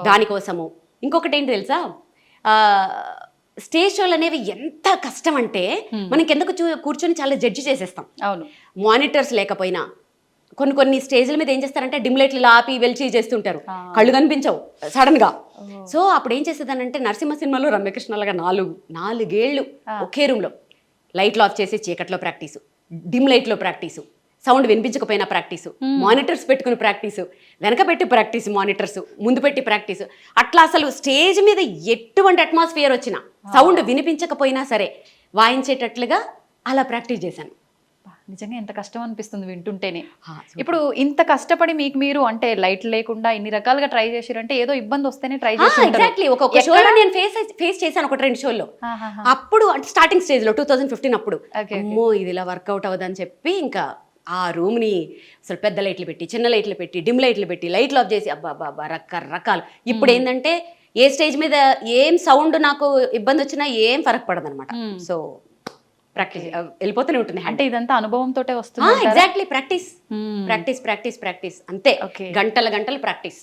దానికోసము. ఇంకొకటి ఏంటి తెలుసా, స్టేజ్ షోలు అనేవి ఎంత కష్టం అంటే మనకి ఎందుకు కూర్చొని చాలా జడ్జి చేసేస్తాం. అవును, మానిటర్స్ లేకపోయినా కొన్ని స్టేజ్ల మీద ఏం చేస్తారంటే డిమ్ లైట్లు ఆపి వెలిచి చేస్తుంటారు, కళ్ళు కనిపించవు సడన్ గా. సో అప్పుడు ఏం చేసేదానంటే నరసింహ సినిమాలో రమ్యకృష్ణలాగా 4 ఏళ్ళు ఒకే రూమ్ లో లైట్లు ఆఫ్ చేసి చీకట్లో ప్రాక్టీసు, డిమ్ లైట్లో ప్రాక్టీసు, సౌండ్ వినిపించకపోయినా ప్రాక్టీసు, మానిటర్స్ పెట్టుకుని ప్రాక్టీసు, వెనక పెట్టి ప్రాక్టీస్, మానిటర్స్ ముందు పెట్టి ప్రాక్టీసు. అట్లా అసలు స్టేజ్ మీద ఎటువంటి అట్మాస్ఫియర్ వచ్చినా సౌండ్ వినిపించకపోయినా సరే వాయించేటట్లుగా అలా ప్రాక్టీస్ చేశాను. నిజంగా ఎంత కష్టం అనిపిస్తుంది వింటుంటేనే. ఇప్పుడు ఇంత కష్టపడి మీకు మీరు అంటే లైట్ లేకుండా ఇన్ని రకాలుగా ట్రై చేశారంటే ఏదో ఇబ్బంది వస్తేనే ట్రై చేసి ఎగ్జాక్ట్లీ. ఒక షోలో నేను ఫేస్ చేశాను, 1-2 షోల్లో. అప్పుడు అంటే స్టార్టింగ్ స్టేజ్ లో 2015 అప్పుడు అమ్మో ఇది ఇలా వర్కౌట్ అవ్వదని చెప్పి ఇంకా ఆ రూమ్ ని అసలు పెద్ద లైట్లు పెట్టి, చిన్న లైట్లు పెట్టి, డిమ్ లైట్లు పెట్టి, లైట్లు ఆఫ్ చేసి అబ్బా రకరకాలు. ఇప్పుడు ఏంటంటే ఏ స్టేజ్ మీద ఏం సౌండ్ నాకు ఇబ్బంది వచ్చినా ఏం ఫరక్ పడదు అనమాట. సో ప్రాక్టీస్ వెళ్ళిపోతూనే ఉంటుంది. అంటే ఇదంతా అనుభవంతో వస్తుంది. Exactly. Practice practice practice practice అంతే. గంటలు ప్రాక్టీస్.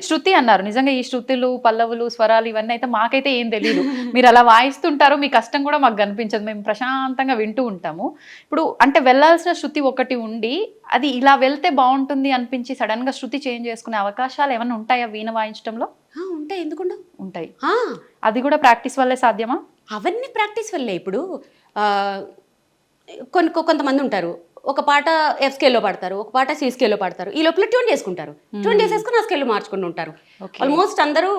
శృతి అన్నారు, నిజంగా ఈ శృతులు, పల్లవులు, స్వరాలు ఇవన్నీ అయితే మాకైతే ఏం తెలియదు. మీరు అలా వాయిస్తుంటారో మీ కష్టం కూడా మాకు కనిపించదు, మేము ప్రశాంతంగా వింటూ ఉంటాము. ఇప్పుడు అంటే వెళ్ళాల్సిన శృతి ఒకటి ఉండి అది ఇలా వెళ్తే బాగుంటుంది అనిపించి సడన్ గా శృతి చేంజ్ చేసుకునే అవకాశాలు ఏమైనా ఉంటాయా వీణ వాయించడంలో? ఉంటాయి, ఎందుకుండా ఉంటాయి. అది కూడా ప్రాక్టీస్ వల్లే సాధ్యమా? అవన్నీ ప్రాక్టీస్ వల్లే. ఇప్పుడు కొంతమంది ఉంటారు, ఒక పాట ఎఫ్ స్కేల్లో పాడతారు, ఒక పాట సి స్కేల్లో పాడతారు, ఈ లోపల ట్యూన్ చేసుకుంటారు, ట్యూన్ చేసేసుకుని ఆ స్కేల్లో మార్చుకుని ఉంటారు. ఆల్మోస్ట్ అందరూ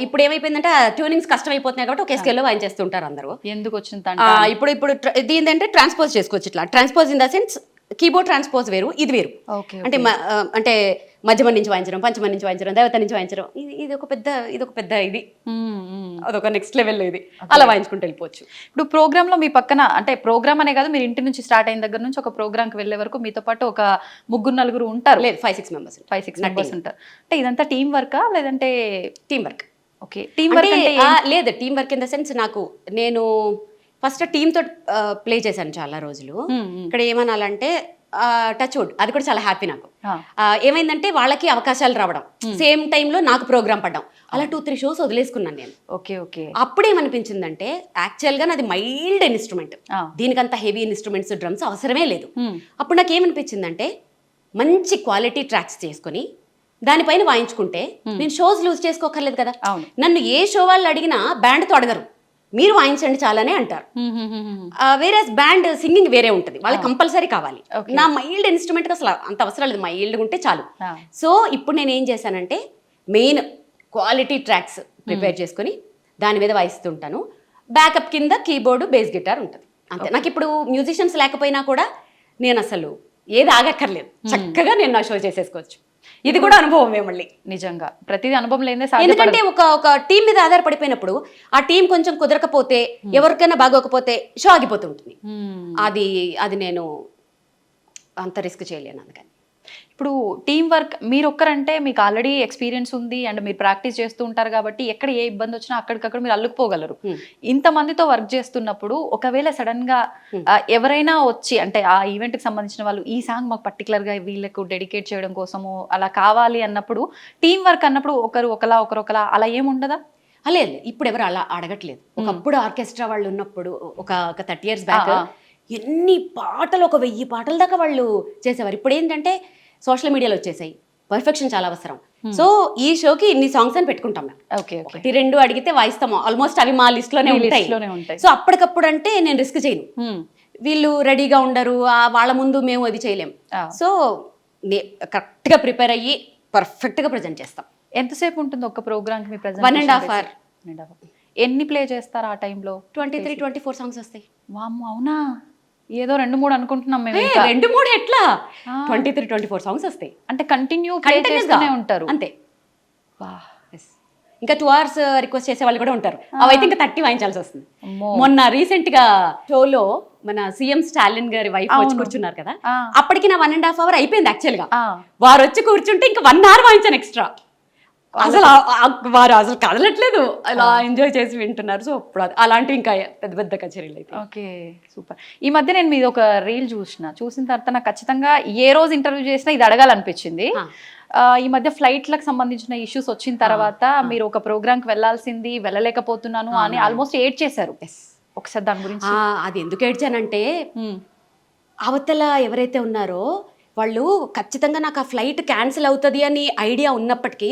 ఇప్పుడు ఏమైపోయిందంటే ట్యూనింగ్స్ కష్టం అయిపోతున్నాయి కాబట్టి ఒకే స్కేల్లో వాయించేస్తుంటారు అందరూ. ఎందుకు వచ్చింది ఇప్పుడు ఇది ఏంటంటే ట్రాన్స్పోజ్ చేసుకోవచ్చు. ఇట్లా transpose in the sense keyboard transpose వేరు, ఇది వేరు. అంటే మధ్యమ నుంచి వాయించడం, పంచమ నుంచి వాయించడం, దేవత నుంచి వాయించడం, ఇది ఒక పెద్ద ఇది అదొక నెక్స్ట్ లెవెల్లో ఇది అలా వాయించుకుంటూ వెళ్ళిపోవచ్చు. ఇప్పుడు ప్రోగ్రామ్ లో మీ పక్కన అంటే ప్రోగ్రామ్ అనే కాదు, మీరు ఇంటి నుంచి స్టార్ట్ అయిన దగ్గర నుంచి ఒక ప్రోగ్రామ్ కి వెళ్లే వరకు మీతో పాటు ఒక 3-4 ఉంటారు. లేదు, 5-6 మెంబర్స్ ఉంటారు. అంటే ఇదంతా టీం వర్కా లేదంటే? Team work. Okay, team work అంటే లేదు, team work in the sense నేను ఫస్ట్ టీమ్ తోటి ప్లే చేశాను చాలా రోజులు. ఇక్కడ ఏమనాలంటే టచ్ వుడ్, అది కూడా చాలా హ్యాపీ నాకు. ఏమైందంటే వాళ్ళకి అవకాశాలు రావడం, సేమ్ టైంలో నాకు ప్రోగ్రామ్ పడ్డం, అలా 2-3 షోస్ వదిలేసుకున్నాను నేను. ఓకే. అప్పుడేమనిపించిందంటే యాక్చువల్గా నాది మైల్డ్ ఇన్స్ట్రుమెంట్, దీనికంత హెవీ ఇన్స్ట్రుమెంట్స్, డ్రమ్స్ అవసరమే లేదు. అప్పుడు నాకు ఏమనిపించిందంటే మంచి క్వాలిటీ ట్రాక్స్ చేసుకుని దానిపైన వాయించుకుంటే నేను షోస్ లూజ్ చేసుకోకర్లేదు కదా. నన్ను ఏ షో వాళ్ళు అడిగినా బ్యాండ్తో అడగరు, మీరు వాయించండి చాలానే అంటారు. వేరే బ్యాండ్ సింగింగ్ వేరే ఉంటుంది, వాళ్ళకి కంపల్సరీ కావాలి. నా మైల్డ్ ఇన్స్ట్రుమెంట్ అసలు అంత అవసరం లేదు, మైల్డ్గా ఉంటే చాలు. సో ఇప్పుడు నేను ఏం చేశానంటే మెయిన్ క్వాలిటీ ట్రాక్స్ ప్రిపేర్ చేసుకుని దాని మీద వాయిస్తుంటాను. బ్యాకప్ కింద కీబోర్డు, బేస్ గిటార్ ఉంటుంది అంతే. నాకు ఇప్పుడు మ్యూజిషియన్స్ లేకపోయినా కూడా నేను అసలు ఏది ఆగక్కర్లేదు, చక్కగా నేను నా షో చేసేసుకోవచ్చు. ఇది కూడా అనుభవమే మళ్ళీ. నిజంగా ప్రతిదీ అనుభవం లేదే. ఎందుకంటే ఒక టీం మీద ఆధారపడిపోయినప్పుడు ఆ టీం కొంచెం కుదరకపోతే, ఎవరికైనా బాగోకపోతే షో ఆగిపోతుంటుంది. అది నేను అంత రిస్క్ చేయలేను. అందుకని ఇప్పుడు టీం వర్క్ మీరు ఒక్కరంటే మీకు ఆల్రెడీ ఎక్స్పీరియన్స్ ఉంది అండ్ మీరు ప్రాక్టీస్ చేస్తూ ఉంటారు కాబట్టి ఎక్కడ ఏ ఇబ్బంది వచ్చినా అక్కడికక్కడ మీరు అల్లుకుపోగలరు. ఇంతమందితో వర్క్ చేస్తున్నప్పుడు ఒకవేళ సడన్ గా ఎవరైనా వచ్చి అంటే ఆ ఈవెంట్ కి సంబంధించిన వాళ్ళు ఈ సాంగ్ మాకు పర్టికులర్ గా వీళ్ళకు డెడికేట్ చేయడం కోసము అలా కావాలి అన్నప్పుడు, టీం వర్క్ అన్నప్పుడు ఒకరు ఒకలా అలా ఏముండదా? లేదు, ఇప్పుడు ఎవరు అలా అడగట్లేదు. ఒకప్పుడు ఆర్కెస్ట్రా వాళ్ళు ఉన్నప్పుడు ఒక 30 years బ్యాక్ ఎన్ని పాటలు, 1000 పాటల దాకా వాళ్ళు చేసేవారు. ఇప్పుడు ఏంటంటే సోషల్ మీడియాలో వచ్చేసాయి, పర్ఫెక్షన్ చాలా అవసరం. సో ఈ షోకి ఇన్ని సాంగ్స్ అని పెట్టుకుంటాం మేము. 1-2 అడిగితే వాయిస్తాము, ఆల్మోస్ట్ అవి మా లిస్ట్ లోనే ఉంటాయి. సో అప్పటికప్పుడు అంటే నేను రిస్క్ చేయను, వీళ్ళు రెడీగా ఉండరు, వాళ్ళ ముందు మేము అది చేయలేం. సో కరెక్ట్ గా ప్రిపేర్ అయ్యి పర్ఫెక్ట్ గా ప్రజెంట్ చేస్తాం. ఎంతసేపు ఉంటుంది ఒక ప్రోగ్రామ్ కి? 1.5 hours. ఎన్ని ప్లే చేస్తారు ఆ టైంలో? 23-24 సాంగ్స్ వస్తాయి. వామ్మో, అవునా? ఏదో 2-3 అనుకుంటున్నాం మేము. 2-3 ఎట్లా, 23-24 సాంగ్స్ వస్తాయి. అంటే కంటిన్యూ చేస్తూనే ఉంటారు అంతే. ఇంకా 2 hours రిక్వెస్ట్ చేసే వాళ్ళు కూడా ఉంటారు, అవైతే ఇంకా 30 వాయించాల్సి వస్తుంది. మొన్న రీసెంట్ గా షోలో మన సీఎం స్టాలిన్ గారి వైఫ్ వచ్చి కూర్చున్నారు కదా, అప్పటికి నా 1.5 hour అయిపోయింది యాక్చువల్ గా. వారు వచ్చి కూర్చుంటే ఇంకా 1 hour వాయించాను ఎక్స్ట్రా. అసలు వారు అసలు కదలట్లేదు, అలా ఎంజాయ్ చేసి వింటున్నారు. సో ఇప్పుడు అలాంటివి ఇంకా పెద్ద కచేరీలు అయితే. Okay, super. ఈ మధ్య నేను మీది ఒక రీల్ చూసిన తర్వాత నాకు ఖచ్చితంగా ఏ రోజు ఇంటర్వ్యూ చేసినా ఇది అడగాలనిపించింది. ఈ మధ్య ఫ్లైట్లకు సంబంధించిన ఇష్యూస్ వచ్చిన తర్వాత మీరు ఒక ప్రోగ్రామ్ కి వెళ్ళాల్సింది వెళ్ళలేకపోతున్నాను అని ఆల్మోస్ట్ ఏడ్ చేశారు. ఒకసారి దాని గురించి. అది ఎందుకు ఏడ్చానంటే అవతల ఎవరైతే ఉన్నారో వాళ్ళు ఖచ్చితంగా నాకు ఆ ఫ్లైట్ క్యాన్సిల్ అవుతుంది అని ఐడియా ఉన్నప్పటికీ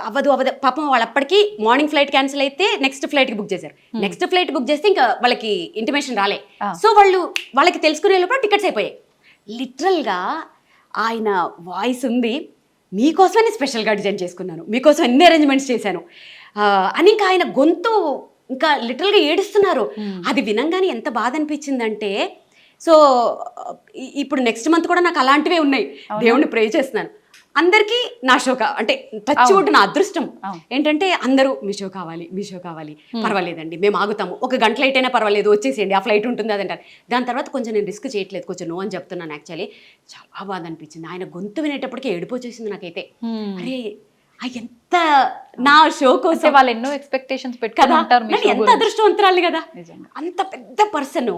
అవ్వదు పాపం వాళ్ళు అప్పటికి మార్నింగ్ ఫ్లైట్ క్యాన్సిల్ అయితే నెక్స్ట్ ఫ్లైట్కి బుక్ చేశారు. నెక్స్ట్ ఫ్లైట్ బుక్ చేస్తే ఇంకా వాళ్ళకి ఇంటిమేషన్ రాలే. సో వాళ్ళకి తెలుసుకునే లోపల టికెట్స్ అయిపోయాయి. లిటరల్గా ఆయన వాయిస్ ఉంది, మీకోసమని స్పెషల్గా డిజైన్ చేసుకున్నాను, మీకోసం ఎన్ని అరేంజ్మెంట్స్ చేశాను అని ఇంకా ఆయన గొంతు ఇంకా లిటరల్గా ఏడుస్తున్నారు. అది వినంగానే ఎంత బాధ అనిపించిందంటే, సో ఇప్పుడు నెక్స్ట్ మంత్ కూడా నాకు అలాంటివే ఉన్నాయి. దేవుణ్ణి ప్రే చేస్తున్నాను. అందరికీ నా షో అంటే టచ్ వుడ్ నా అదృష్టం ఏంటంటే అందరూ మీ షో కావాలి పర్వాలేదండి మేము ఆగుతాము, 1 గంట లేట్ అయినా పర్వాలేదు వచ్చేసేయండి, ఆ ఫ్లైట్ ఉంటుంది అదంటారు. దాని తర్వాత కొంచెం నేను రిస్క్ చేయట్లేదు, కొంచెం నో అని చెప్తున్నాను. యాక్చువల్లీ చాలా బాధ అనిపించింది. ఆయన గొంతు వినేటప్పటికీ ఏడుపు వచ్చేసింది నాకైతే. అరే ఎంత నా షో కోసం వాళ్ళు ఎన్నో ఎక్స్పెక్టేషన్స్ పెట్టుకుంటారు, ఎంత అదృష్టవంతురాలి కదా. అంత పెద్ద పర్సన్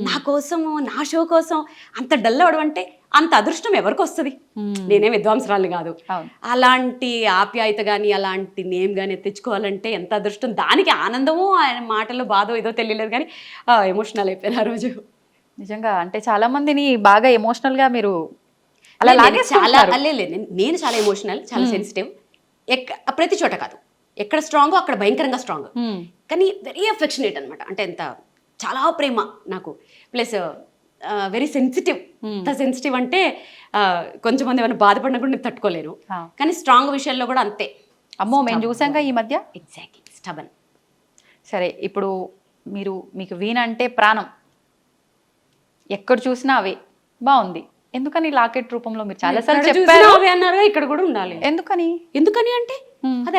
నా కోసం నా షో కోసం అంత డల్ అవడం అంటే అంత అదృష్టం ఎవరికి వస్తుంది? నేనే విద్వాంసరాలు కాదు. అలాంటి ఆప్యాయత కానీ అలాంటి నేమ్ కానీ తెచ్చుకోవాలంటే ఎంత అదృష్టం. దానికి ఆనందము ఆయన మాటలు బాధో ఏదో తెలియలేదు కానీ ఎమోషనల్ అయిపోయిన ఆ రోజు. నిజంగా అంటే చాలా మందిని బాగా ఎమోషనల్ గా మీరు అలా నేను చాలా ఎమోషనల్, చాలా సెన్సిటివ్. ప్రతి చోట కాదు, ఎక్కడ స్ట్రాంగో అక్కడ భయంకరంగా స్ట్రాంగ్, కానీ వెరీ అఫెక్షనేట్ అనమాట. అంటే ఎంత చాలా ప్రేమ నాకు, ప్లస్ వెరీ సెన్సిటివ్. ఎంత సెన్సిటివ్ అంటే కొంచెం మంది ఏమైనా బాధపడినా కూడా నేను తట్టుకోలేను, కానీ స్ట్రాంగ్ విషయాల్లో కూడా అంతే. అమ్మో మేము చూసాంగా ఈ మధ్య. Exactly, stubborn. సరే, ఇప్పుడు మీకు వీణ అంటే ప్రాణం, ఎక్కడ చూసినా అవే బాగుంది. ఎందుకని లాకెట్ రూపంలో మీరు చాలా సార్లు చెప్పారు అన్నారు, ఇక్కడ కూడా ఉండాలి. ఎందుకని అంటే అది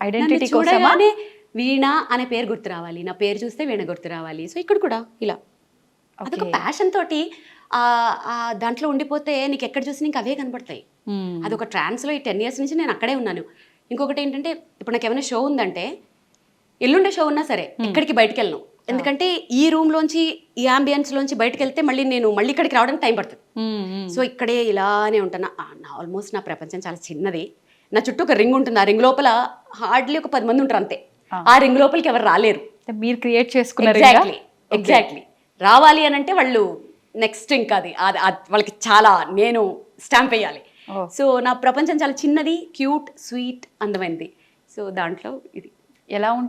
ఐడెంటిటీ కోసమే. వీణ అనే పేరు గుర్తు రావాలి, నా పేరు చూస్తే వీణ గుర్తు రావాలి. సో ఇక్కడ కూడా ఇలా అదొక ప్యాషన్ తోటి దాంట్లో ఉండిపోతే నీకు ఎక్కడ చూసి నీకు అవే కనపడతాయి. అదొక ట్రాన్స్లో ఈ 10 years నుంచి నేను అక్కడే ఉన్నాను. ఇంకొకటి ఏంటంటే ఇప్పుడు నాకు ఏమైనా షో ఉందంటే ఎల్లుండే షో ఉన్నా సరే ఎక్కడికి బయటకు వెళ్ళను. ఎందుకంటే ఈ రూమ్ లోంచి ఈ అంబియన్స్ లోంచి బయటకు వెళ్తే మళ్ళీ ఇక్కడికి రావడానికి టైం పడుతుంది. సో ఇక్కడే ఇలానే ఉంటాను. ఆల్మోస్ట్ నా ప్రపంచం చాలా చిన్నది. నా చుట్టూ ఒక రింగ్ ఉంటుంది, ఆ రింగ్ లోపల హార్డ్లీ ఒక 10 మంది ఉంటారు అంతే. ఆ రింగ్ లోపలికి ఎవరు రాలేరు, మీరు క్రియేట్ చేసుకున్నారు. ఎగ్జాక్ట్లీ రావాలి అని అంటే వాళ్ళు నెక్స్ట్ ఇంకా అది వాళ్ళకి చాలా నేను స్టాంప్ వేయాలి. సో నా ప్రపంచం చాలా చిన్నది, క్యూట్, స్వీట్, అందమైనది. సో దాంట్లో ఇది ఎలా ఉంటుంది